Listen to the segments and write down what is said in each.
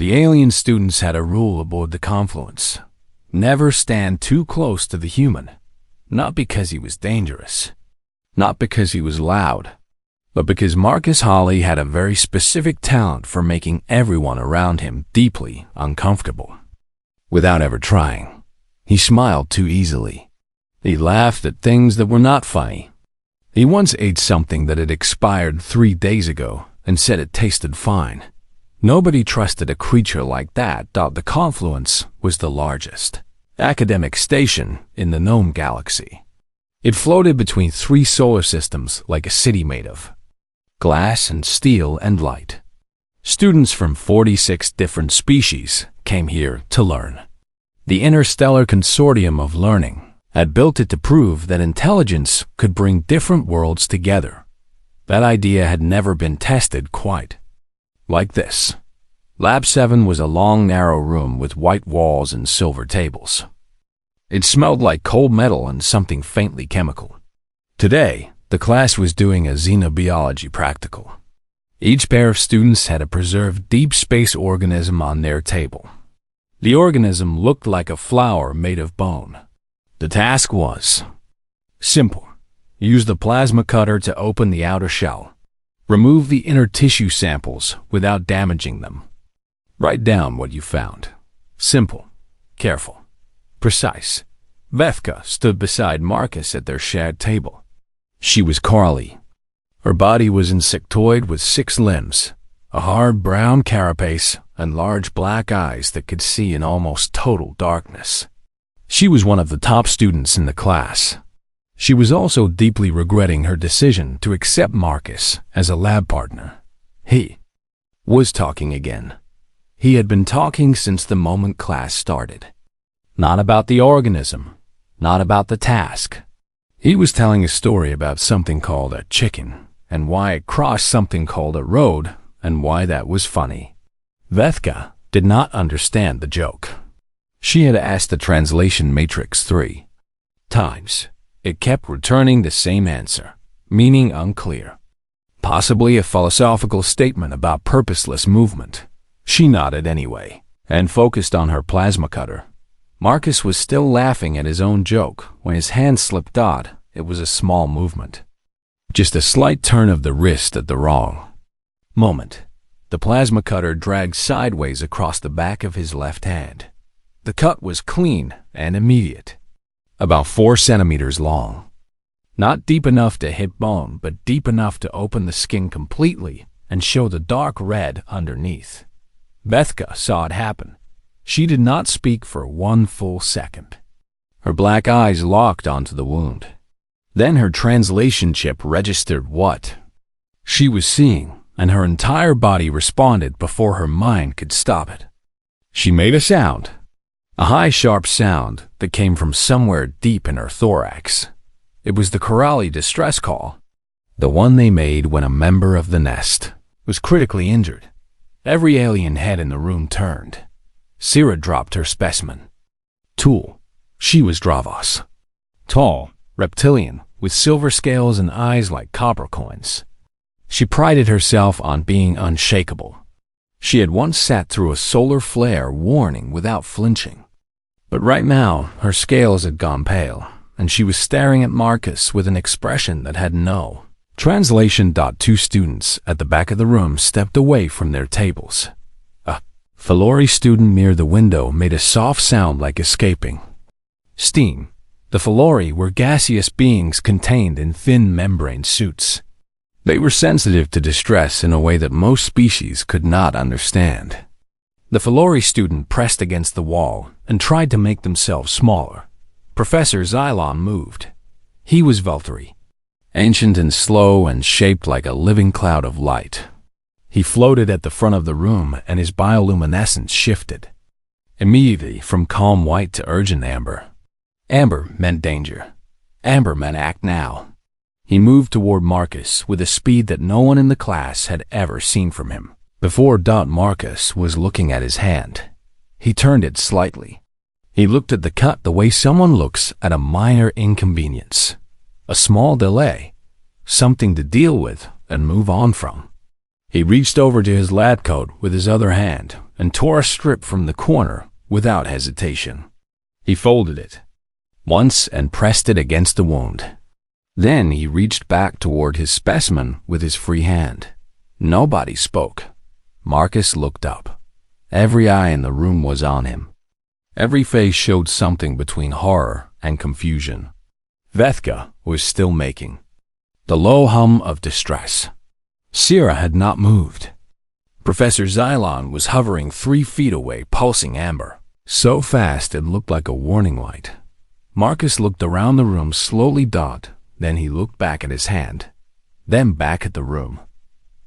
The alien students had a rule aboard the Confluence. Never stand too close to the human. Not because he was dangerous. Not because he was loud. But because Marcus Hawley had a very specific talent for making everyone around him deeply uncomfortable. Without ever trying. He smiled too easily. He laughed at things that were not funny. He once ate something that had expired 3 days ago and said it tasted fine. Nobody trusted a creature like that. The Confluence was the largest academic station in the known galaxy. It floated between 3 solar systems like a city made of glass and steel and light. Students from 46 different species came here to learn. The Interstellar Consortium of Learning had built it to prove that intelligence could bring different worlds together. That idea had never been tested quite like this. Lab 7 was a long, narrow room with white walls and silver tables. It smelled like cold metal and something faintly chemical. Today, the class was doing a xenobiology practical. Each pair of students had a preserved deep space organism on their table. The organism looked like a flower made of bone. The task was simple. Use the plasma cutter to open the outer shell. Remove the inner tissue samples without damaging them. Write down what you found. Simple, careful, precise. Vethka stood beside Marcus at their shared table. She was Carly. Her body was insectoid with 6 limbs, a hard brown carapace, and large black eyes that could see in almost total darkness. She was one of the top students in the class. She was also deeply regretting her decision to accept Marcus as a lab partner. He was talking again. He had been talking since the moment class started. Not about the organism, not about the task. He was telling a story about something called a chicken, and why it crossed something called a road, and why that was funny. Vethka did not understand the joke. She had asked the translation matrix 3 times. It kept returning the same answer, meaning unclear. Possibly a philosophical statement about purposeless movement. She nodded anyway, and focused on her plasma cutter. Marcus was still laughing at his own joke when his hand slipped odd. It was a small movement. Just a slight turn of the wrist at the wrong moment. The plasma cutter dragged sideways across the back of his left hand. The cut was clean and immediate. About 4 centimeters long. Not deep enough to hit bone, but deep enough to open the skin completely and show the dark red underneath. Vethka saw it happen. She did not speak for 1 full second. Her black eyes locked onto the wound. Then her translation chip registered what she was seeing, and her entire body responded before her mind could stop it. She made a sound. A high, sharp sound that came from somewhere deep in her thorax. It was the Corelli distress call, the one they made when a member of the nest was critically injured. Every alien head in the room turned. Sira dropped her specimen. Tool. She was Dravos. Tall, reptilian, with silver scales and eyes like copper coins. She prided herself on being unshakable. She had once sat through a solar flare warning without flinching. But right now, her scales had gone pale, and she was staring at Marcus with an expression that had no translation. 2 students at the back of the room stepped away from their tables. A Filori student near the window made a soft sound like escaping steam. The Filori were gaseous beings contained in thin membrane suits. They were sensitive to distress in a way that most species could not understand. The Filori student pressed against the wall and tried to make themselves smaller. Professor Xylon moved. He was Valtteri, ancient and slow and shaped like a living cloud of light. He floated at the front of the room and his bioluminescence shifted. Immediately from calm white to urgent amber. Amber meant danger. Amber meant act now. He moved toward Marcus with a speed that no one in the class had ever seen from him. Before Marcus was looking at his hand. He turned it slightly. He looked at the cut the way someone looks at a minor inconvenience. A small delay. Something to deal with and move on from. He reached over to his lab coat with his other hand and tore a strip from the corner without hesitation. He folded it once and pressed it against the wound. Then he reached back toward his specimen with his free hand. Nobody spoke. Marcus looked up. Every eye in the room was on him. Every face showed something between horror and confusion. Vethka was still making the low hum of distress. Sierra had not moved. Professor Xylon was hovering 3 feet away, pulsing amber, so fast it looked like a warning light. Marcus looked around the room slowly. Then he looked back at his hand, then back at the room.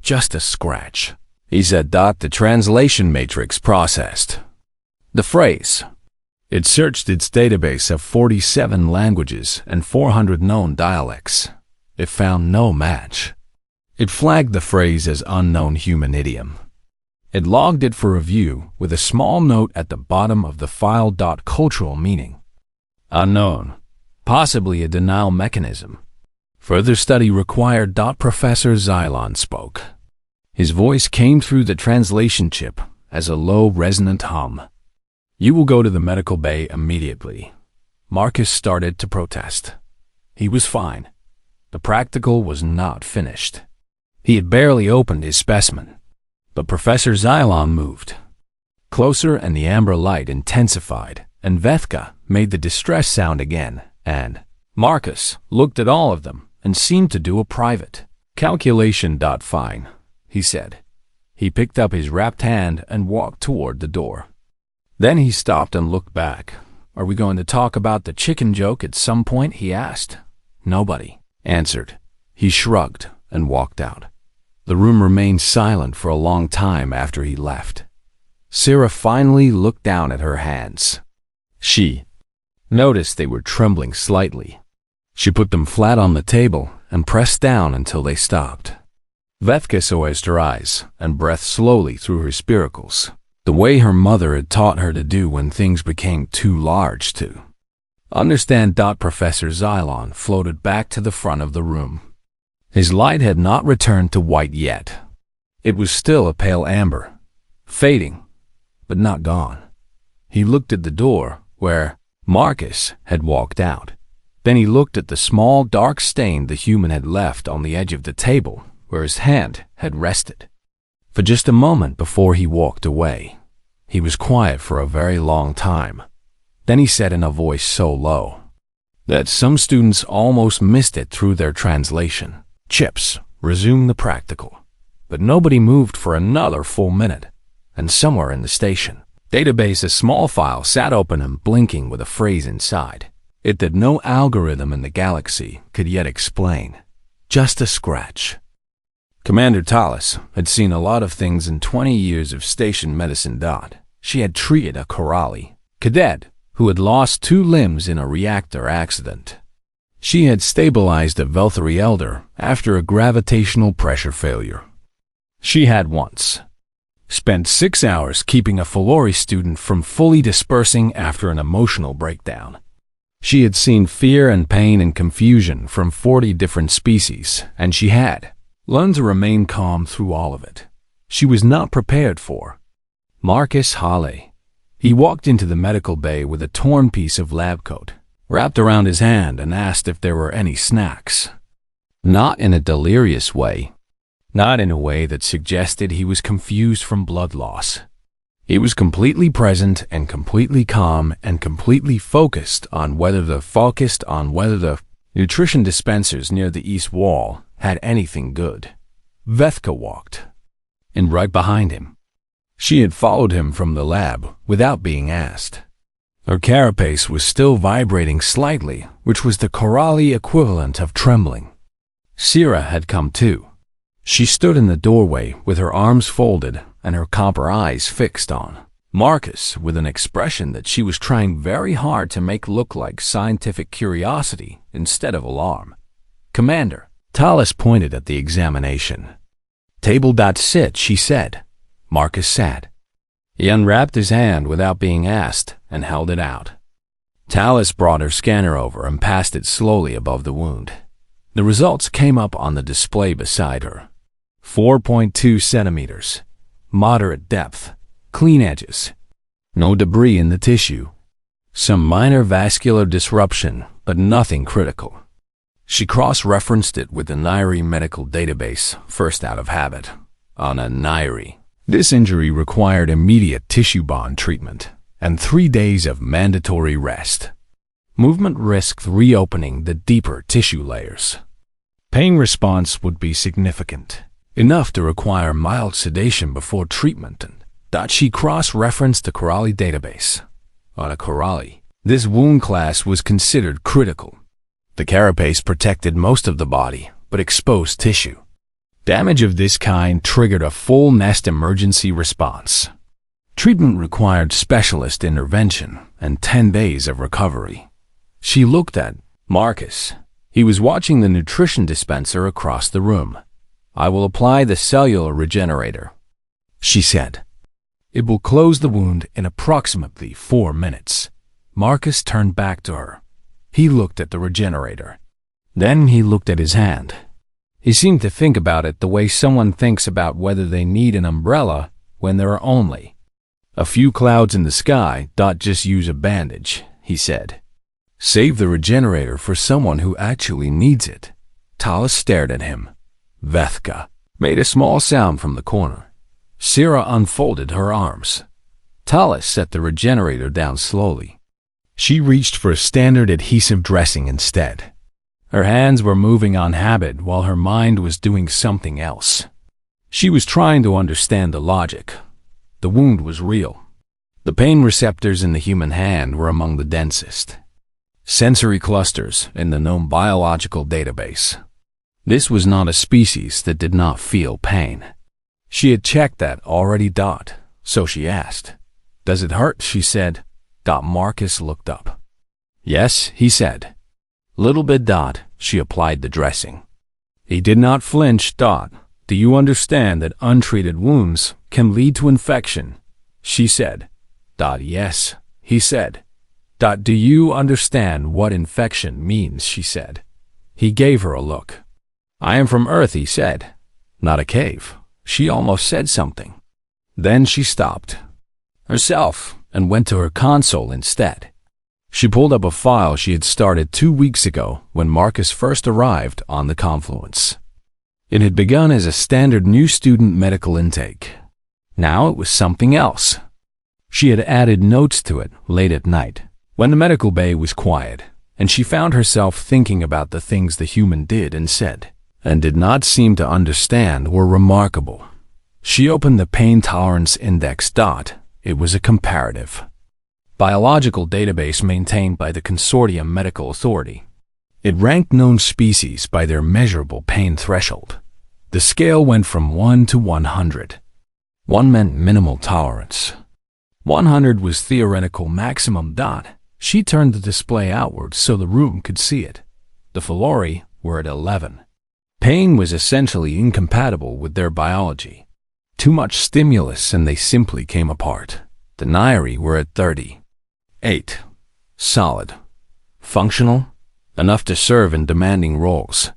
Just a scratch. He said. The translation matrix processed the phrase. It searched its database of 47 languages and 400 known dialects. It found no match. It flagged the phrase as unknown human idiom. It logged it for review with a small note at the bottom of the file. Cultural meaning unknown, possibly a denial mechanism. Further study required. Professor Xylon spoke. His voice came through the translation chip as a low, resonant hum. You will go to the medical bay immediately. Marcus started to protest. He was fine. The practical was not finished. He had barely opened his specimen. But Professor Xylon moved closer and the amber light intensified, and Vethka made the distress sound again, and Marcus looked at all of them and seemed to do a private calculation. Fine, he said. He picked up his wrapped hand and walked toward the door. Then he stopped and looked back. Are we going to talk about the chicken joke at some point? He asked. Nobody answered. He shrugged and walked out. The room remained silent for a long time after he left. Sarah finally looked down at her hands. She noticed they were trembling slightly. She put them flat on the table and pressed down until they stopped. Vethka closed her eyes and breathed slowly through her spiracles, the way her mother had taught her to do when things became too large to understand. Professor Xylon floated back to the front of the room. His light had not returned to white yet. It was still a pale amber, fading, but not gone. He looked at the door where Marcus had walked out. Then he looked at the small dark stain the human had left on the edge of the table where his hand had rested. For just a moment before he walked away, he was quiet for a very long time. Then he said in a voice so low that some students almost missed it through their translation, Chips, resume the practical. But nobody moved for another full minute, and somewhere in the station database a small file sat open and blinking with a phrase inside it that no algorithm in the galaxy could yet explain. Just a scratch. Commander Tallis had seen a lot of things in 20 years of station medicine. She had treated a Corali cadet who had lost 2 limbs in a reactor accident. She had stabilized a Velthari elder after a gravitational pressure failure. She had once spent 6 hours keeping a Filori student from fully dispersing after an emotional breakdown. She had seen fear and pain and confusion from 40 different species, and she had learned to remain calm through all of it. She was not prepared for Marcus Hale. He walked into the medical bay with a torn piece of lab coat wrapped around his hand and asked if there were any snacks. Not in a delirious way. Not in a way that suggested he was confused from blood loss. He was completely present and completely calm and completely focused on whether the nutrition dispensers near the east wall had anything good. Vethka walked in right behind him. She had followed him from the lab without being asked. Her carapace was still vibrating slightly, which was the Corali equivalent of trembling. Sierra had come too. She stood in the doorway with her arms folded and her copper eyes fixed on Marcus with an expression that she was trying very hard to make look like scientific curiosity instead of alarm. Commander, Tallis pointed at the examination. Table. Sit, she said. Marcus sat. He unwrapped his hand without being asked and held it out. Tallis brought her scanner over and passed it slowly above the wound. The results came up on the display beside her. 4.2 centimeters. Moderate depth. Clean edges. No debris in the tissue. Some minor vascular disruption, but nothing critical. She cross-referenced it with the Narrated medical database, first out of habit. On a Narrated, this injury required immediate tissue bond treatment and 3 days of mandatory rest. Movement risked reopening the deeper tissue layers. Pain response would be significant, enough to require mild sedation before treatment, and that she cross-referenced the Corelli database. On a Corelli, this wound class was considered critical. The carapace protected most of the body, but exposed tissue. Damage of this kind triggered a full nest emergency response. Treatment required specialist intervention and 10 days of recovery. She looked at Marcus. He was watching the nutrition dispenser across the room. "I will apply the cellular regenerator," she said. "It will close the wound in approximately 4 minutes." Marcus turned back to her. He looked at the regenerator. Then he looked at his hand. He seemed to think about it the way someone thinks about whether they need an umbrella when there are only a few clouds in the sky. Just use a bandage, he said. Save the regenerator for someone who actually needs it. Talis stared at him. Vethka made a small sound from the corner. Sira unfolded her arms. Talis set the regenerator down slowly. She reached for a standard adhesive dressing instead. Her hands were moving on habit while her mind was doing something else. She was trying to understand the logic. The wound was real. The pain receptors in the human hand were among the densest sensory clusters in the known biological database. This was not a species that did not feel pain. She had checked that already. So she asked. "Does it hurt?" she said. Marcus looked up. "Yes," he said. "Little bit." She applied the dressing. He did not flinch. "Do you understand that untreated wounds can lead to infection?" she said. "Yes," he said. "Do you understand what infection means?" she said. He gave her a look. "I am from Earth," he said. "Not a cave." She almost said something. Then she stopped herself and went to her console instead. She pulled up a file she had started 2 weeks ago when Marcus first arrived on the Confluence. It had begun as a standard new student medical intake. Now it was something else. She had added notes to it late at night, when the medical bay was quiet, and she found herself thinking about the things the human did and said, and did not seem to understand were remarkable. She opened the pain tolerance index. It was a comparative biological database maintained by the Consortium Medical Authority. It ranked known species by their measurable pain threshold. The scale went from 1 to 100. 1 meant minimal tolerance. 100 was theoretical maximum. She turned the display outward so the room could see it. The Filori were at 11. Pain was essentially incompatible with their biology. Too much stimulus and they simply came apart. The Nairi were at 30. 8. Solid. Functional. Enough to serve in demanding roles.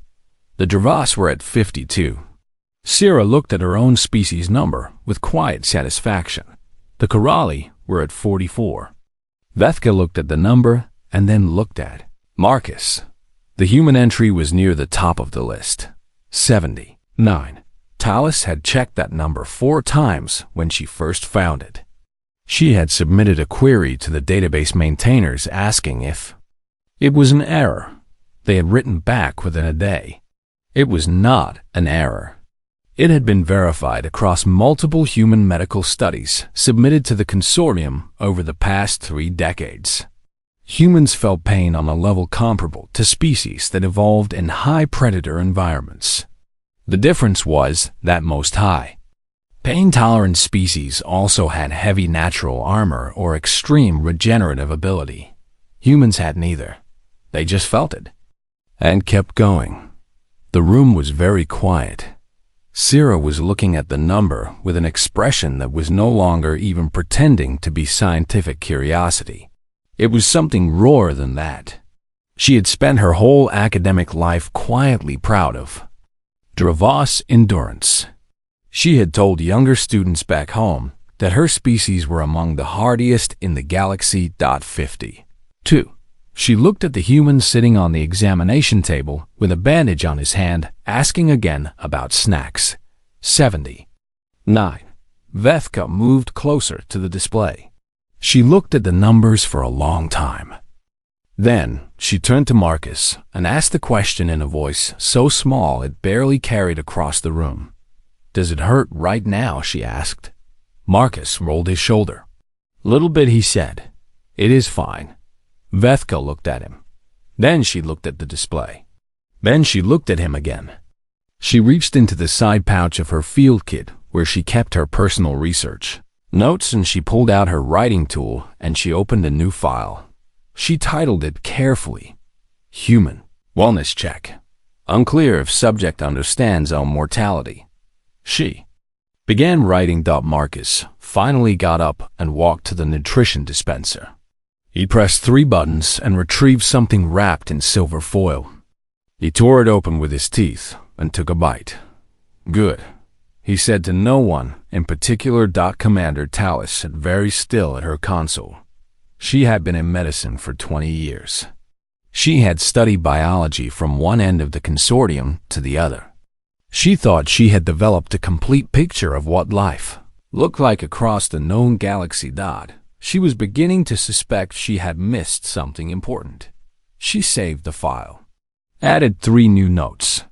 The Dravas were at 52. Sira looked at her own species number with quiet satisfaction. The Corelli were at 44. Vethka looked at the number and then looked at Marcus. The human entry was near the top of the list. 79. Talis had checked that number 4 times when she first found it. She had submitted a query to the database maintainers asking if it was an error. They had written back within a day. It was not an error. It had been verified across multiple human medical studies submitted to the consortium over the past 3 decades. Humans felt pain on a level comparable to species that evolved in high predator environments. The difference was that most high pain-tolerant species also had heavy natural armor or extreme regenerative ability. Humans had neither. They just felt it and kept going. The room was very quiet. Sira was looking at the number with an expression that was no longer even pretending to be scientific curiosity. It was something rawer than that. She had spent her whole academic life quietly proud of Dravas endurance, She had told younger students back home that her species were among the hardiest in the galaxy. 52. She looked at the human sitting on the examination table with a bandage on his hand, asking again about snacks. 79. Vethka moved closer to the display. She looked at the numbers for a long time. Then she turned to Marcus and asked the question in a voice so small it barely carried across the room. "Does it hurt right now?" she asked. Marcus rolled his shoulder. "Little bit," he said. "It is fine." Vethka looked at him. Then she looked at the display. Then she looked at him again. She reached into the side pouch of her field kit where she kept her personal research notes, and she pulled out her writing tool and she opened a new file. She titled it carefully, "Human Wellness Check. Unclear if subject understands on mortality." She began writing. Marcus finally got up and walked to the nutrition dispenser. He pressed 3 buttons and retrieved something wrapped in silver foil. He tore it open with his teeth and took a bite. "Good," he said to no one in particular. Commander Tallis sat very still at her console. She had been in medicine for 20 years. She had studied biology from one end of the consortium to the other. She thought she had developed a complete picture of what life looked like across the known galaxy. She was beginning to suspect she had missed something important. She saved the file, added 3 new notes.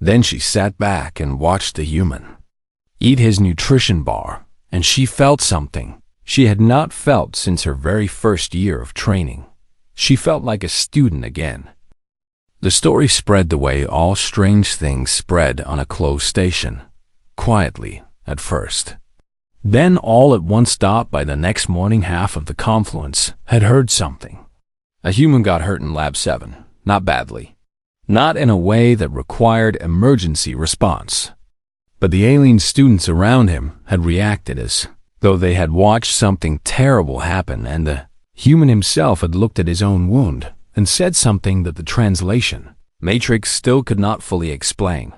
Then she sat back and watched the human eat his nutrition bar, and she felt something she had not felt since her very first year of training. She felt like a student again. The story spread the way all strange things spread on a closed station, quietly at first. Then all at once. By the next morning, half of the confluence had heard something. A human got hurt in Lab 7, not badly, not in a way that required emergency response. But the alien students around him had reacted as though they had watched something terrible happen, and the human himself had looked at his own wound and said something that the translation matrix still could not fully explain.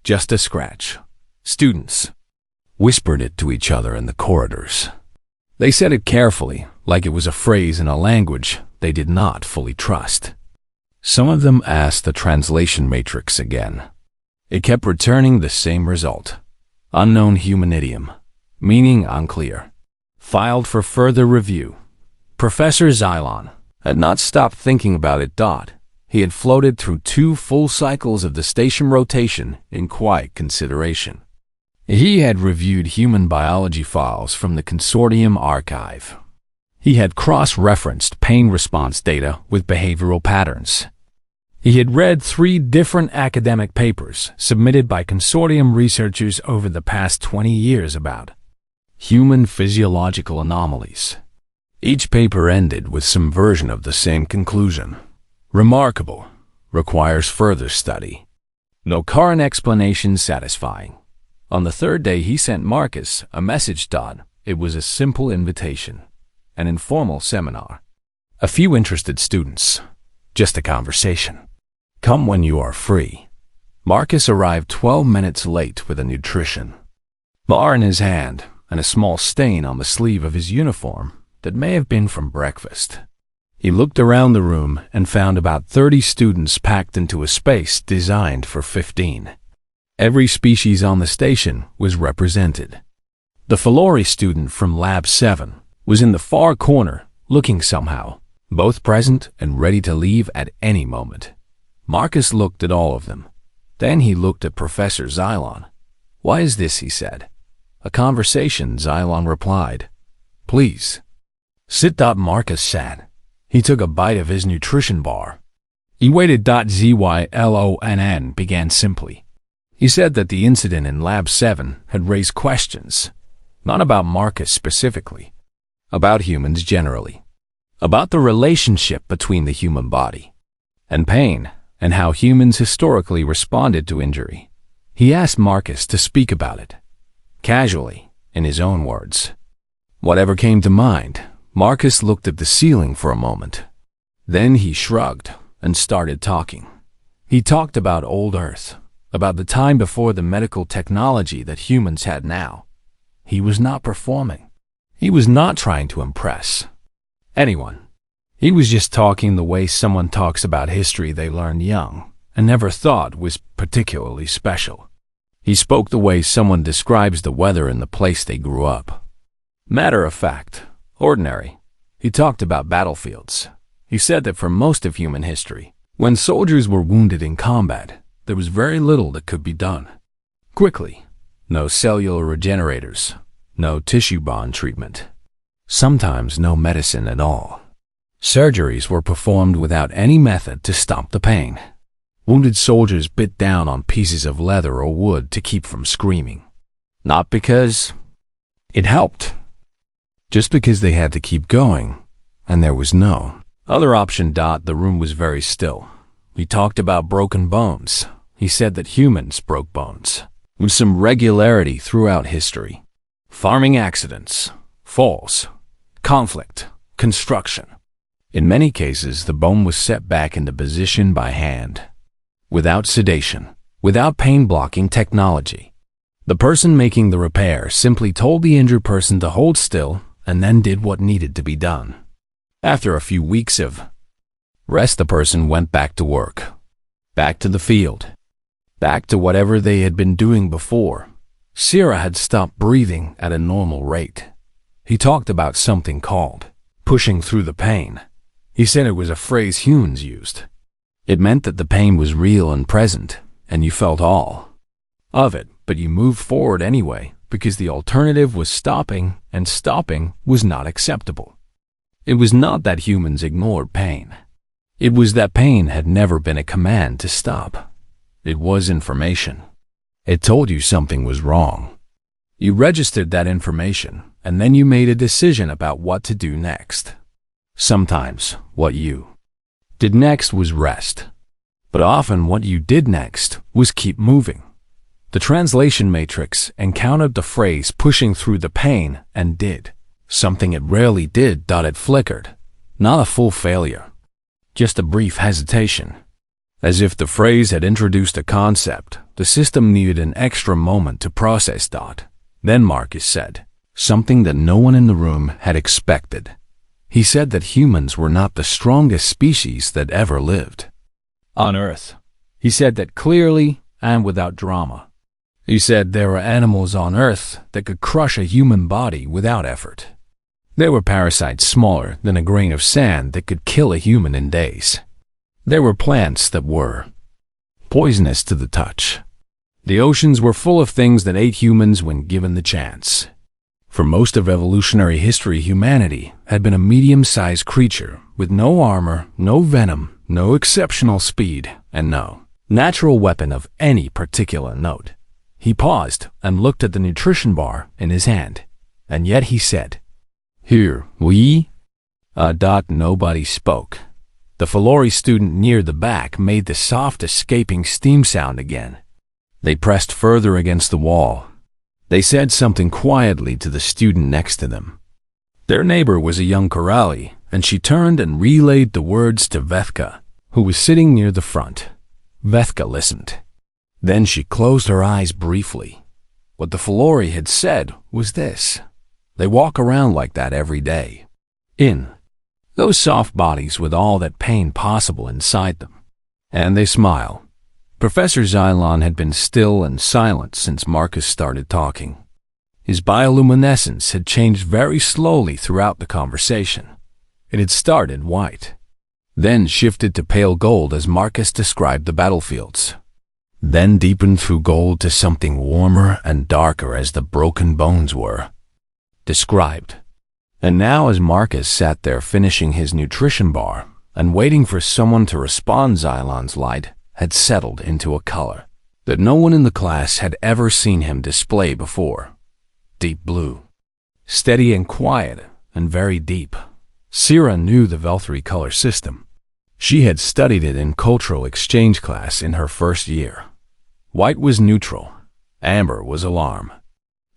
Just a scratch. Students whispered it to each other in the corridors. They said it carefully, like it was a phrase in a language they did not fully trust. Some of them asked the translation matrix again. It kept returning the same result. Unknown human idiom, meaning unclear. Filed for further review. Professor Xylon had not stopped thinking about it. He had floated through 2 full cycles of the station rotation in quiet consideration. He had reviewed human biology files from the consortium archive. He had cross-referenced pain response data with behavioral patterns. He had read 3 different academic papers submitted by consortium researchers over the past 20 years about human physiological anomalies. Each paper ended with some version of the same conclusion. Remarkable. Requires further study. No current explanation satisfying. On the 3rd day, he sent Marcus a message. It was a simple invitation, an informal seminar. A few interested students. Just a conversation. Come when you are free. Marcus arrived 12 minutes late with a nutrition bar in his hand and a small stain on the sleeve of his uniform that may have been from breakfast. He looked around the room and found about 30 students packed into a space designed for 15. Every species on the station was represented. The Filori student from Lab 7 was in the far corner, looking somehow both present and ready to leave at any moment. Marcus looked at all of them. Then he looked at Professor Xylon. "Why is this?" he said. "A conversation," Xylon replied. "Please sit." Marcus sat. He took a bite of his nutrition bar. He waited. Zylon began simply. He said that the incident in Lab 7 had raised questions, not about Marcus specifically, about humans generally, about the relationship between the human body and pain, and how humans historically responded to injury. He asked Marcus to speak about it, casually, in his own words. Whatever came to mind. Marcus looked at the ceiling for a moment. Then he shrugged and started talking. He talked about old Earth, about the time before the medical technology that humans had now. He was not performing. He was not trying to impress anyone. He was just talking the way someone talks about history they learned young and never thought was particularly special. He spoke the way someone describes the weather in the place they grew up. Matter of fact, ordinary. He talked about battlefields. He said that for most of human history, when soldiers were wounded in combat, there was very little that could be done quickly. No cellular regenerators, no tissue bond treatment, sometimes no medicine at all. Surgeries were performed without any method to stop the pain. Wounded soldiers bit down on pieces of leather or wood to keep from screaming. Not because it helped, just because they had to keep going, and there was no other option. The room was very still. He talked about broken bones. He said that humans broke bones with some regularity throughout history. Farming accidents, falls, conflict, construction. In many cases, the bone was set back into position by hand, without sedation, without pain-blocking technology. The person making the repair simply told the injured person to hold still and then did what needed to be done. After a few weeks of rest, the person went back to work, back to the field, back to whatever they had been doing before. Sierra had stopped breathing at a normal rate. He talked about something called pushing through the pain. He said it was a phrase humans used. It meant that the pain was real and present, and you felt all of it, but you moved forward anyway, because the alternative was stopping, and stopping was not acceptable. It was not that humans ignored pain. It was that pain had never been a command to stop. It was information. It told you something was wrong. You registered that information, and then you made a decision about what to do next. Sometimes what you did next was rest, but often what you did next was keep moving. The translation matrix encountered the phrase pushing through the pain and did something it rarely did. It flickered, not a full failure, just a brief hesitation. As if the phrase had introduced a concept, the system needed an extra moment to process. Then Marcus said something that no one in the room had expected. He said that humans were not the strongest species that ever lived on Earth. He said that clearly and without drama. He said there were animals on Earth that could crush a human body without effort. There were parasites smaller than a grain of sand that could kill a human in days. There were plants that were poisonous to the touch. The oceans were full of things that ate humans when given the chance. For most of evolutionary history, humanity had been a medium-sized creature with no armor, no venom, no exceptional speed, and no natural weapon of any particular note. He paused and looked at the nutrition bar in his hand, and yet he said, "Here, we?" Nobody spoke. The Filori student near the back made the soft escaping steam sound again. They pressed further against the wall. They said something quietly to the student next to them. Their neighbor was a young Corelli, and she turned and relayed the words to Vethka, who was sitting near the front. Vethka listened. Then she closed her eyes briefly. What the Filori had said was this: they walk around like that every day, in those soft bodies with all that pain possible inside them. And they smile. Professor Xylon had been still and silent since Marcus started talking. His bioluminescence had changed very slowly throughout the conversation. It had started white, then shifted to pale gold as Marcus described the battlefields, then deepened through gold to something warmer and darker as the broken bones were described. And now as Marcus sat there finishing his nutrition bar and waiting for someone to respond, Xylon's light had settled into a color that no one in the class had ever seen him display before. Deep blue. Steady and quiet and very deep. Sierra knew the Velthri color system. She had studied it in cultural exchange class in her first year. White was neutral. Amber was alarm.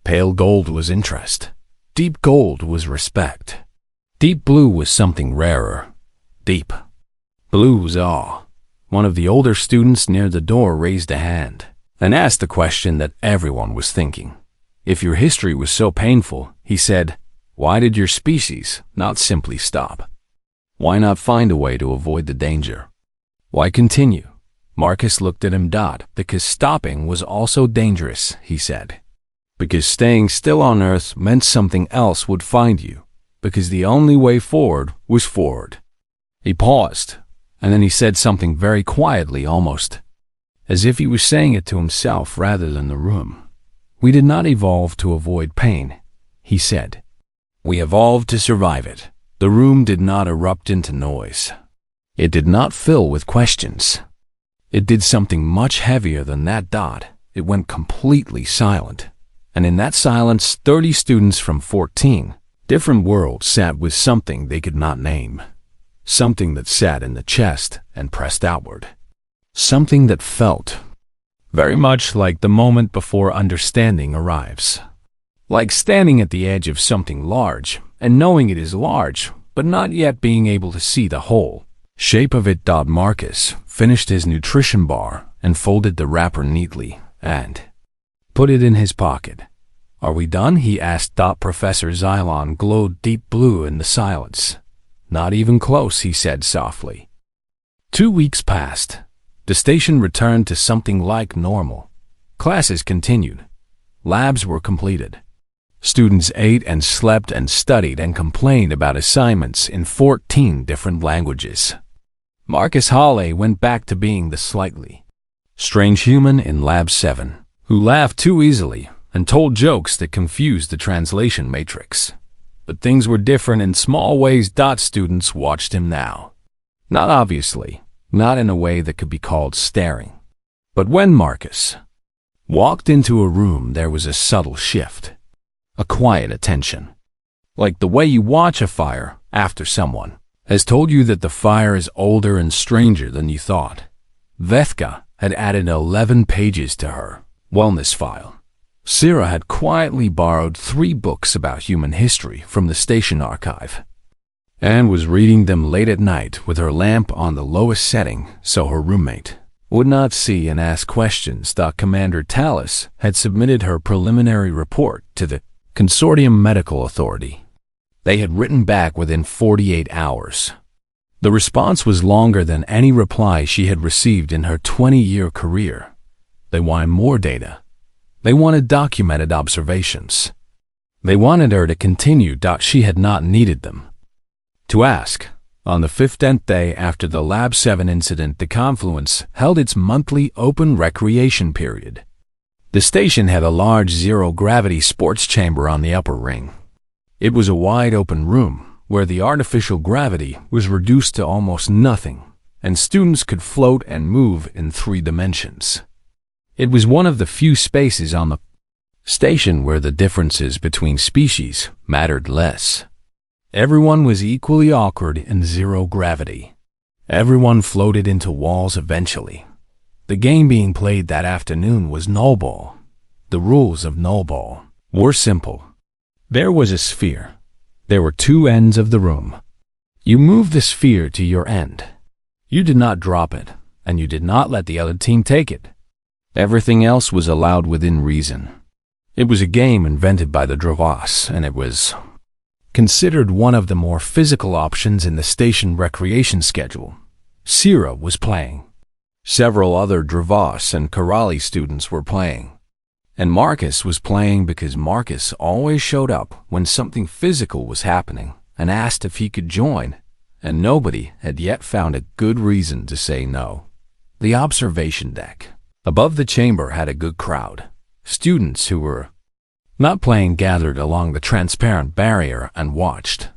Pale gold was interest. Deep gold was respect. Deep blue was something rarer. Deep blue was awe. One of the older students near the door raised a hand. and asked the question that everyone was thinking. If your history was so painful, he said, why did your species not simply stop? Why not find a way to avoid the danger? Why continue? Marcus looked at him. Because stopping was also dangerous, he said. Because staying still on Earth meant something else would find you. Because the only way forward was forward. He paused, and then he said something very quietly, almost as if he was saying it to himself rather than the room. We did not evolve to avoid pain, he said. We evolved to survive it. The room did not erupt into noise. It did not fill with questions. It did something much heavier than that. It went completely silent. And in that silence, 30 students from 14 different worlds sat with something they could not name. Something that sat in the chest and pressed outward. Something that felt very much like the moment before understanding arrives. Like standing at the edge of something large and knowing it is large, but not yet being able to see the whole shape of it. Marcus finished his nutrition bar and folded the wrapper neatly and put it in his pocket. Are we done? He asked. Professor Xylon glowed deep blue in the silence. Not even close, he said softly. 2 weeks passed. The station returned to something like normal. Classes continued. Labs were completed. Students ate and slept and studied and complained about assignments in 14 different languages. Marcus Hawley went back to being the slightly strange human in Lab 7, who laughed too easily and told jokes that confused the translation matrix. But things were different in small ways. Students watched him now. Not obviously, not in a way that could be called staring. But when Marcus walked into a room, there was a subtle shift. A quiet attention. Like the way you watch a fire after someone has told you that the fire is older and stranger than you thought. Vethka had added 11 pages to her wellness file. Sira had quietly borrowed 3 books about human history from the station archive and was reading them late at night with her lamp on the lowest setting so her roommate would not see and ask questions. Commander Tallis had submitted her preliminary report to the Consortium Medical Authority. They had written back within 48 hours. The response was longer than any reply she had received in her 20-year career. They wanted more data. They wanted documented observations. They wanted her to continue. She had not needed them to ask. On the 15th day after the Lab 7 incident, the Confluence held its monthly open recreation period. The station had a large zero-gravity sports chamber on the upper ring. It was a wide-open room where the artificial gravity was reduced to almost nothing, and students could float and move in 3 dimensions. It was one of the few spaces on the station where the differences between species mattered less. Everyone was equally awkward in zero gravity. Everyone floated into walls eventually. The game being played that afternoon was nullball. The rules of nullball were simple. There was a sphere. There were 2 ends of the room. You moved the sphere to your end. You did not drop it, and you did not let the other team take it. Everything else was allowed within reason. It was a game invented by the Dravas, and it was considered one of the more physical options in the station recreation schedule. Sira was playing. Several other Dravas and Karali students were playing. And Marcus was playing because Marcus always showed up when something physical was happening and asked if he could join, and nobody had yet found a good reason to say no. The observation deck above the chamber had a good crowd. Students who were not playing gathered along the transparent barrier and watched.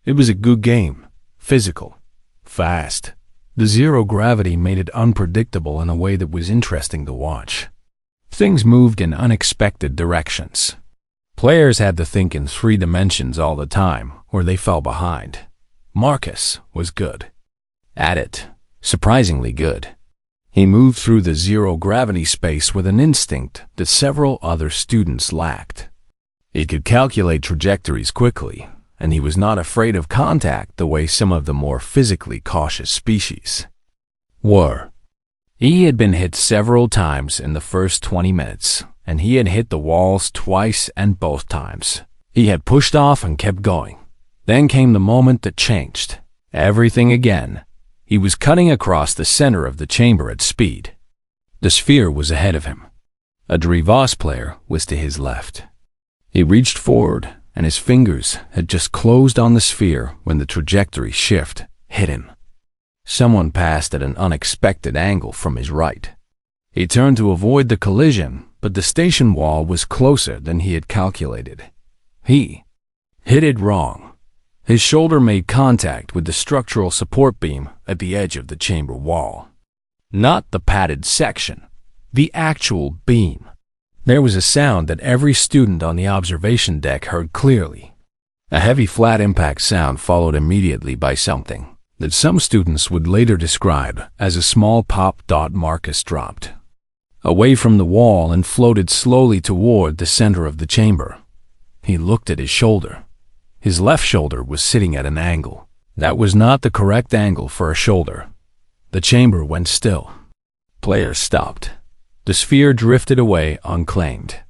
It was a good game, physical, fast. The zero gravity made it unpredictable in a way that was interesting to watch. Things moved in unexpected directions. Players had to think in 3 dimensions all the time, or they fell behind. Marcus was good at it, surprisingly good. He moved through the zero-gravity space with an instinct that several other students lacked. He could calculate trajectories quickly, and he was not afraid of contact the way some of the more physically cautious species were. He had been hit several times in the first 20 minutes, and he had hit the walls twice, and both times he had pushed off and kept going. Then came the moment that changed everything again. He was cutting across the center of the chamber at speed. The sphere was ahead of him. A Drivos player was to his left. He reached forward, and his fingers had just closed on the sphere when the trajectory shift hit him. Someone passed at an unexpected angle from his right. He turned to avoid the collision, but the station wall was closer than he had calculated. He hit it wrong. His shoulder made contact with the structural support beam at the edge of the chamber wall. Not the padded section, the actual beam. There was a sound that every student on the observation deck heard clearly. A heavy flat impact sound followed immediately by something that some students would later describe as a small pop. Marcus dropped away from the wall and floated slowly toward the center of the chamber. He looked at his shoulder. His left shoulder was sitting at an angle. That was not the correct angle for a shoulder. The chamber went still. Players stopped. The sphere drifted away unclaimed.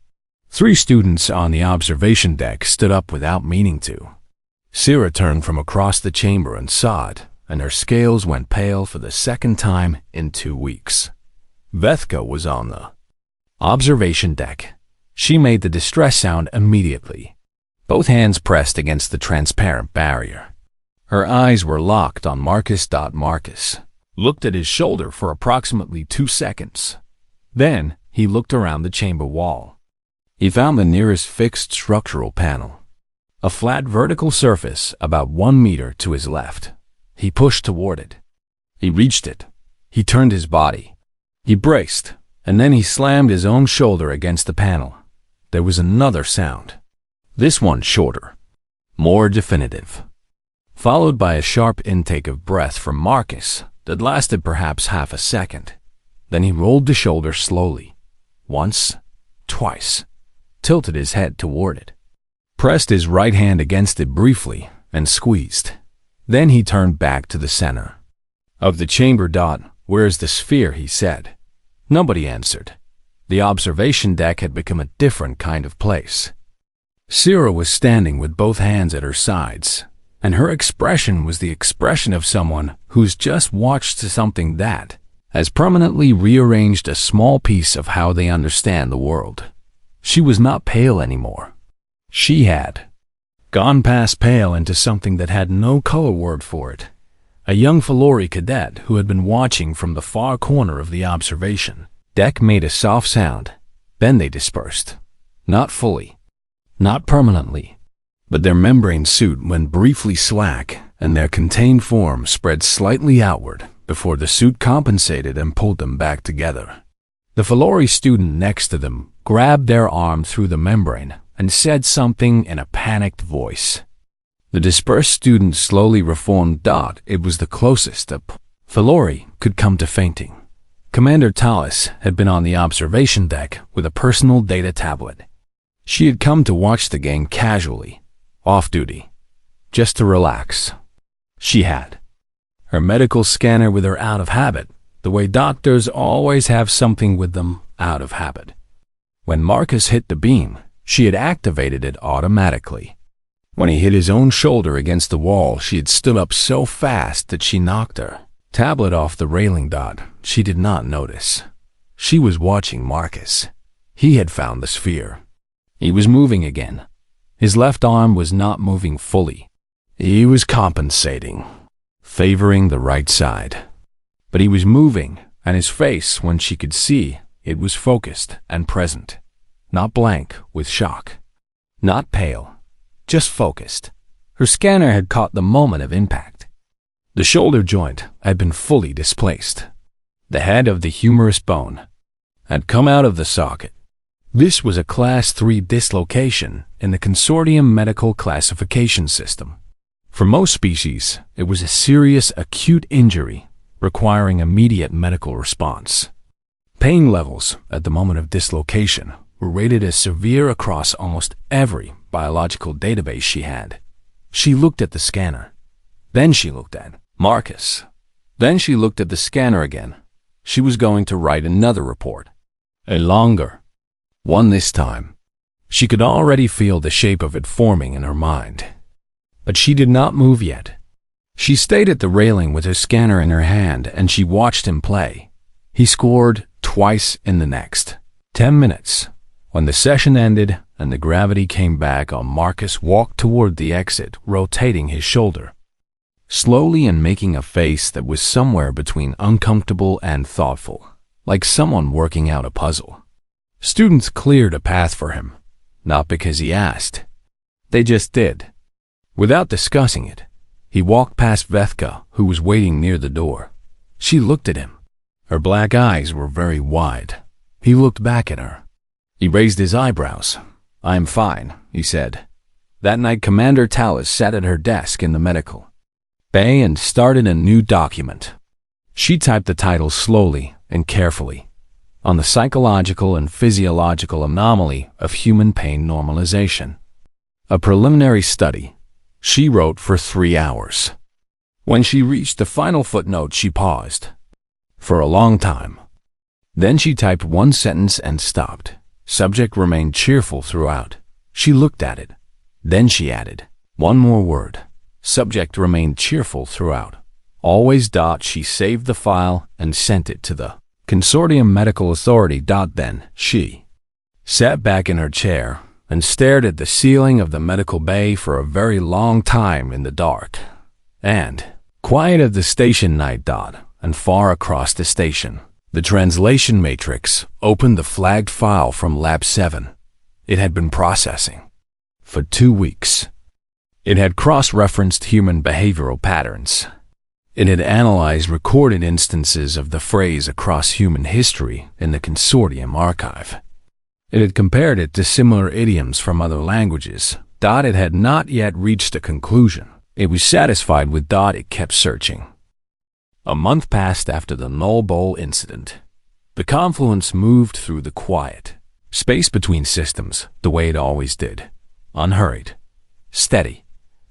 3 students on the observation deck stood up without meaning to. Sira turned from across the chamber and saw it, and her scales went pale for the second time in 2 weeks. Vethka was on the observation deck. She made the distress sound immediately. Both hands pressed against the transparent barrier. Her eyes were locked on Marcus. Marcus looked at his shoulder for approximately 2 seconds. Then he looked around the chamber wall. He found the nearest fixed structural panel, a flat vertical surface about 1 meter to his left. He pushed toward it. He reached it. He turned his body. He braced, and then he slammed his own shoulder against the panel. There was another sound, this one shorter, more definitive, followed by a sharp intake of breath from Marcus that lasted perhaps half a second. Then he rolled the shoulder slowly, once, twice, tilted his head toward it, pressed his right hand against it briefly, and squeezed. Then he turned back to the center of the chamber. Where is the sphere? He said. Nobody answered. The observation deck had become a different kind of place. Sira was standing with both hands at her sides, and her expression was the expression of someone who's just watched something that has permanently rearranged a small piece of how they understand the world. She was not pale anymore. She had gone past pale into something that had no color word for it. A young Filori cadet who had been watching from the far corner of the observation deck made a soft sound. Then they dispersed. Not fully, not permanently, but their membrane suit went briefly slack, and their contained form spread slightly outward before the suit compensated and pulled them back together. The Filori student next to them grabbed their arm through the membrane and said something in a panicked voice. The dispersed student slowly reformed. It was the closest a Filori could come to fainting. Commander Tallis had been on the observation deck with a personal data tablet. She had come to watch the game casually, off-duty, just to relax. She had her medical scanner with her out of habit, the way doctors always have something with them out of habit. When Marcus hit the beam, she had activated it automatically. When he hit his own shoulder against the wall, she had stood up so fast that she knocked her tablet off the railing. She did not notice. She was watching Marcus. He had found the sphere. He was moving again. His left arm was not moving fully. He was compensating, favoring the right side. But he was moving, and his face, when she could see, it was focused and present. Not blank with shock. Not pale. Just focused. Her scanner had caught the moment of impact. The shoulder joint had been fully displaced. The head of the humerus bone had come out of the socket. This was a Class 3 dislocation in the Consortium Medical Classification System. For most species, it was a serious acute injury requiring immediate medical response. Pain levels at the moment of dislocation were rated as severe across almost every biological database she had. She looked at the scanner. Then she looked at Marcus. Then she looked at the scanner again. she was going to write another report. A longer one this time. She could already feel the shape of it forming in her mind. But she did not move yet. She stayed at the railing with her scanner in her hand, and she watched him play. He scored twice in the next 10 minutes. When the session ended and the gravity came back on, Marcus walked toward the exit, rotating his shoulder slowly and making a face that was somewhere between uncomfortable and thoughtful, like someone working out a puzzle. Students cleared a path for him, not because he asked. They just did. Without discussing it, he walked past Vethka, who was waiting near the door. She looked at him. Her black eyes were very wide. He looked back at her. He raised his eyebrows. "I'm fine," he said. That night, Commander Tallis sat at her desk in the medical bay and started a new document. She typed the title slowly and carefully. On the psychological and physiological anomaly of human pain normalization. A preliminary study. She wrote for 3 hours. When she reached the final footnote, she paused. For a long time. Then she typed one sentence and stopped. Subject remained cheerful throughout. She looked at it. Then she added, one more word. Subject remained cheerful throughout. Always. She saved the file and sent it to the Consortium Medical Authority. Then she sat back in her chair and stared at the ceiling of the medical bay for a very long time in the dark and quiet of the station night. And far across the station, the translation matrix opened the flagged file from Lab 7. It had been processing for 2 weeks. It had cross-referenced human behavioral patterns. It had analyzed recorded instances of the phrase across human history in the Consortium archive. It had compared it to similar idioms from other languages. It had not yet reached a conclusion. It was satisfied with. It kept searching. A month passed after the Null Bowl incident. The confluence moved through the quiet space between systems the way it always did. Unhurried, steady,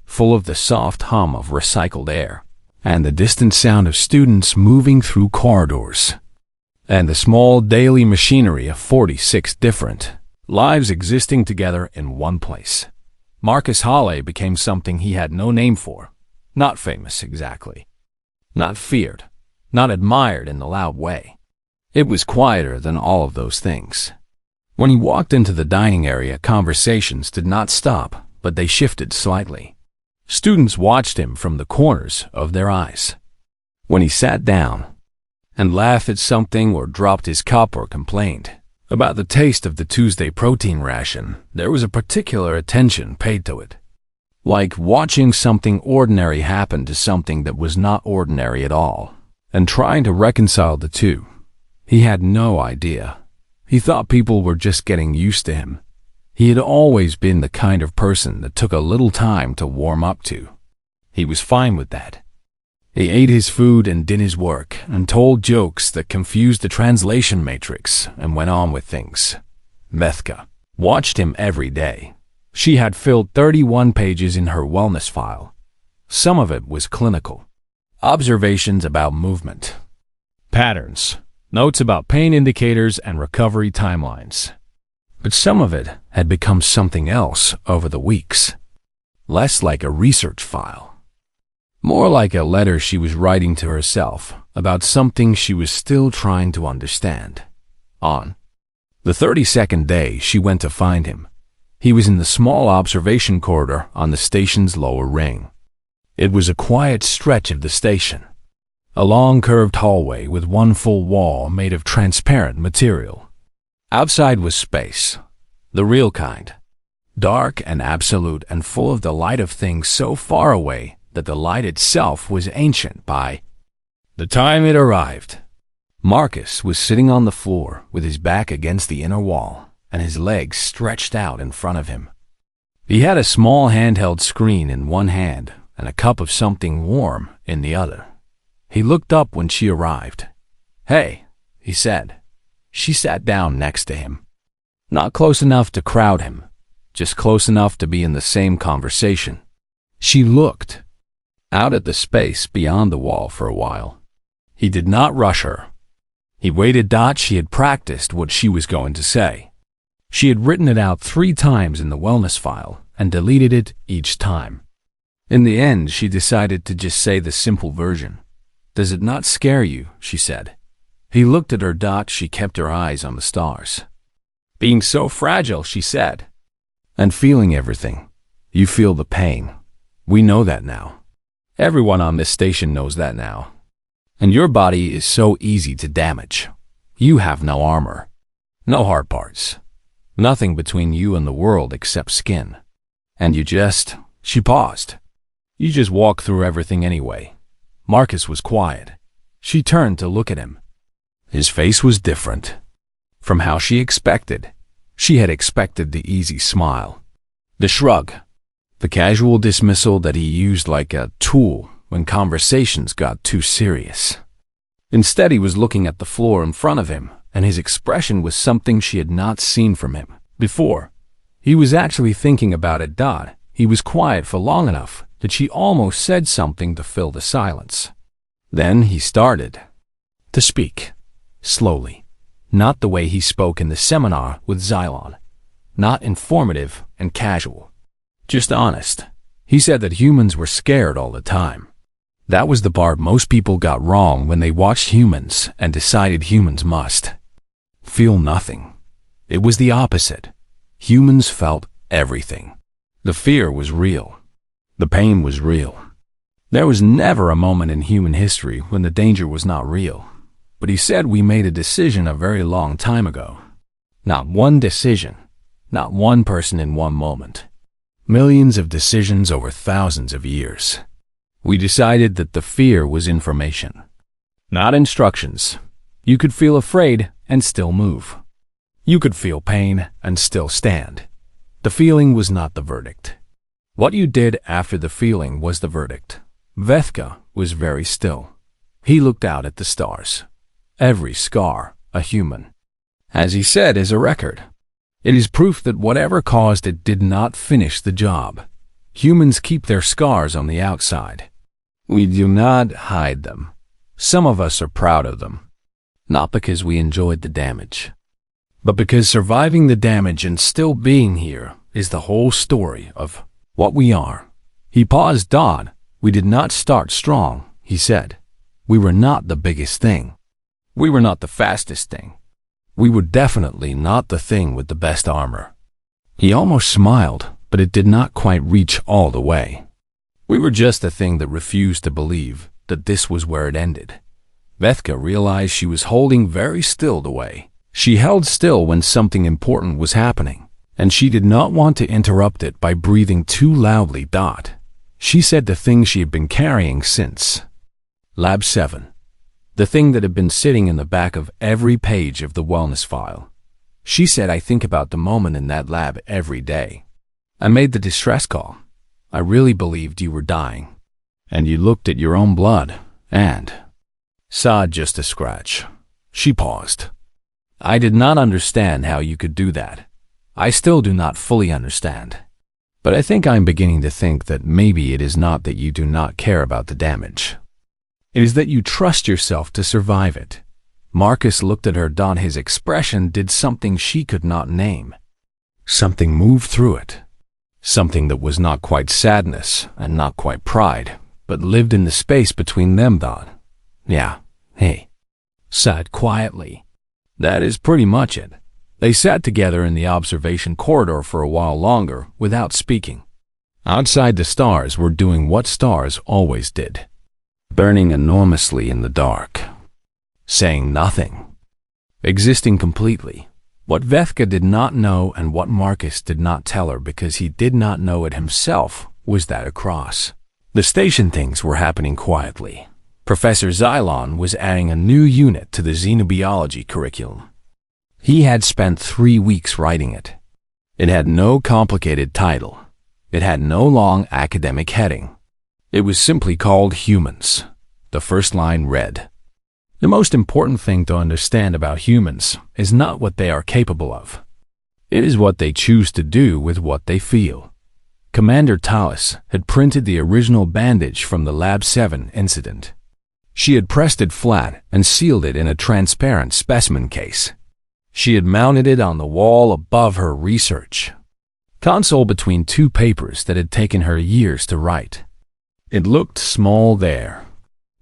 full of the soft hum of recycled air, and the distant sound of students moving through corridors, and the small daily machinery of 46 different lives existing together in one place. Marcus Halle became something he had no name for. Not famous exactly. Not feared. Not admired in the loud way. It was quieter than all of those things. When he walked into the dining area, conversations did not stop, but they shifted slightly. Students watched him from the corners of their eyes. When he sat down and laughed at something or dropped his cup or complained about the taste of the Tuesday protein ration, there was a particular attention paid to it. Like watching something ordinary happen to something that was not ordinary at all, and trying to reconcile the two. He had no idea. He thought people were just getting used to him. He had always been the kind of person that took a little time to warm up to. He was fine with that. He ate his food and did his work and told jokes that confused the translation matrix and went on with things. Vethka watched him every day. She had filled 31 pages in her wellness file. Some of it was clinical. Observations about movement, patterns, notes about pain indicators and recovery timelines. But some of it had become something else over the weeks. Less like a research file. More like a letter she was writing to herself about something she was still trying to understand. On the 32nd day, she went to find him. He was in the small observation corridor on the station's lower ring. It was a quiet stretch of the station. A long curved hallway with one full wall made of transparent material. Outside was space, the real kind. Dark and absolute and full of the light of things so far away that the light itself was ancient by the time it arrived. Marcus was sitting on the floor with his back against the inner wall and his legs stretched out in front of him. He had a small handheld screen in one hand and a cup of something warm in the other. He looked up when she arrived. "Hey," he said. She sat down next to him. Not close enough to crowd him, just close enough to be in the same conversation. She looked out at the space beyond the wall for a while. He did not rush her. He waited. She had practiced what she was going to say. She had written it out 3 times in the wellness file and deleted it each time. In the end, she decided to just say the simple version. "Does it not scare you?" she said. He looked at her. She kept her eyes on the stars. "Being so fragile," she said. "And feeling everything. You feel the pain. We know that now. Everyone on this station knows that now. And your body is so easy to damage. You have no armor, no hard parts, nothing between you and the world except skin. And you just," she paused, "you just walk through everything anyway." Marcus was quiet. She turned to look at him. His face was different from how she expected. She had expected the easy smile, the shrug, the casual dismissal that he used like a tool when conversations got too serious. Instead, he was looking at the floor in front of him, and his expression was something she had not seen from him before. He was actually thinking about it. He was quiet for long enough that she almost said something to fill the silence. Then he started to speak, slowly, not the way he spoke in the seminar with Xylon, not informative and casual, just honest. He said that humans were scared all the time. That was the part most people got wrong when they watched humans and decided humans must feel nothing. It was the opposite. Humans felt everything. The fear was real. The pain was real. There was never a moment in human history when the danger was not real. But he said we made a decision a very long time ago. Not one decision, not one person in one moment. Millions of decisions over thousands of years. We decided that the fear was information, not instructions. You could feel afraid and still move. You could feel pain and still stand. The feeling was not the verdict. What you did after the feeling was the verdict. Vethka was very still. He looked out at the stars. Every scar, a human. As he said, is a record. It is proof that whatever caused it did not finish the job. Humans keep their scars on the outside. We do not hide them. Some of us are proud of them. Not because we enjoyed the damage, but because surviving the damage and still being here is the whole story of what we are. He paused. We did not start strong, he said. We were not the biggest thing. We were not the fastest thing. We were definitely not the thing with the best armor. He almost smiled, but it did not quite reach all the way. We were just the thing that refused to believe that this was where it ended. Vethka realized she was holding very still the way. She held still when something important was happening, and she did not want to interrupt it by breathing too loudly. She said the thing she had been carrying since Lab 7. The thing that had been sitting in the back of every page of the wellness file. She said, I think about the moment in that lab every day. I made the distress call. I really believed you were dying. And you looked at your own blood and saw just a scratch. She paused. I did not understand how you could do that. I still do not fully understand. But I think I'm beginning to think that maybe it is not that you do not care about the damage. It is that you trust yourself to survive it. Marcus looked at her. His expression did something she could not name. Something moved through it. Something that was not quite sadness and not quite pride, but lived in the space between them. Yeah, hey. Sighed quietly. That is pretty much it. They sat together in the observation corridor for a while longer without speaking. Outside, the stars were doing what stars always did. Burning enormously in the dark. Saying nothing. Existing completely. What Vethka did not know and what Marcus did not tell her because he did not know it himself was that across the station things were happening quietly. Professor Xylon was adding a new unit to the xenobiology curriculum. He had spent 3 weeks writing it. It had no complicated title. It had no long academic heading. It was simply called Humans. The first line read, The most important thing to understand about humans is not what they are capable of. It is what they choose to do with what they feel. Commander Tallis had printed the original bandage from the Lab 7 incident. She had pressed it flat and sealed it in a transparent specimen case. She had mounted it on the wall above her research console between two papers that had taken her years to write. It looked small there,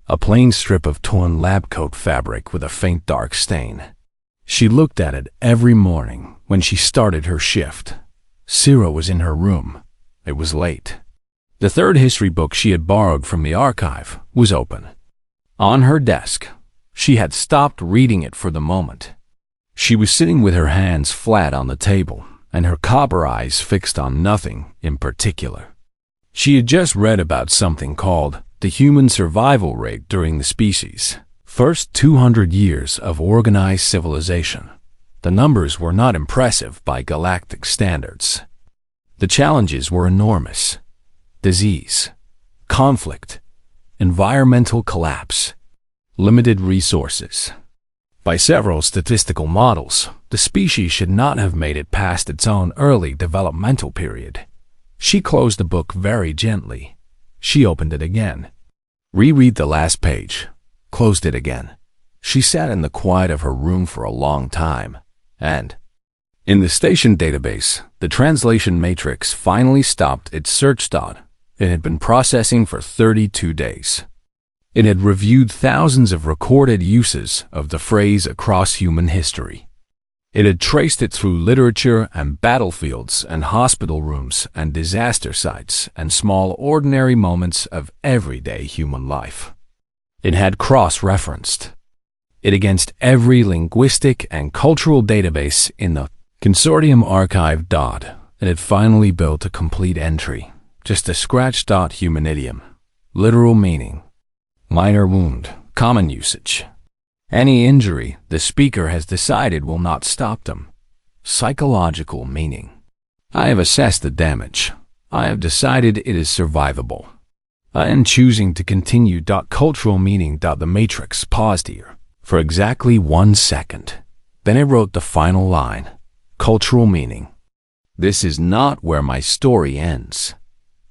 a plain strip of torn lab coat fabric with a faint dark stain. She looked at it every morning when she started her shift. Cira was in her room. It was late. The third history book she had borrowed from the archive was open. On her desk, she had stopped reading it for the moment. She was sitting with her hands flat on the table and her copper eyes fixed on nothing in particular. She had just read about something called the human survival rate during the species' first 200 years of organized civilization. The numbers were not impressive by galactic standards. The challenges were enormous: disease, conflict, environmental collapse, limited resources. By several statistical models, the species should not have made it past its own early developmental period. She closed the book very gently. She opened it again. Reread the last page. Closed it again. She sat in the quiet of her room for a long time, and in the station database, the translation matrix finally stopped its search. It had been processing for 32 days. It had reviewed thousands of recorded uses of the phrase across human history. It had traced it through literature and battlefields and hospital rooms and disaster sites and small ordinary moments of everyday human life. It had cross-referenced it against every linguistic and cultural database in the consortium archive. It had finally built a complete entry, just a scratch. Human idiom, literal meaning, minor wound, common usage. Any injury the speaker has decided will not stop them. Psychological meaning. I have assessed the damage. I have decided it is survivable. I am choosing to continue. Cultural meaning. The matrix paused here for exactly 1 second. Then it wrote the final line. Cultural meaning. This is not where my story ends.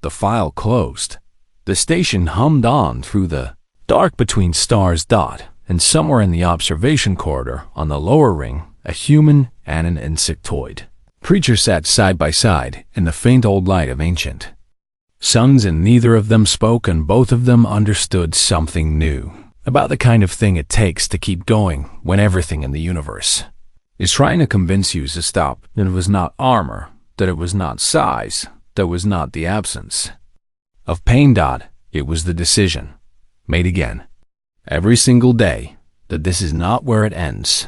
The file closed. The station hummed on through the dark between stars. And somewhere in the observation corridor on the lower ring, a human and an insectoid creature sat side by side in the faint old light of ancient suns, and neither of them spoke, and both of them understood something new about the kind of thing it takes to keep going when everything in the universe is trying to convince you to stop. That it was not armor, that it was not size, that was not the absence of pain. It was the decision, made again, every single day, that this is not where it ends.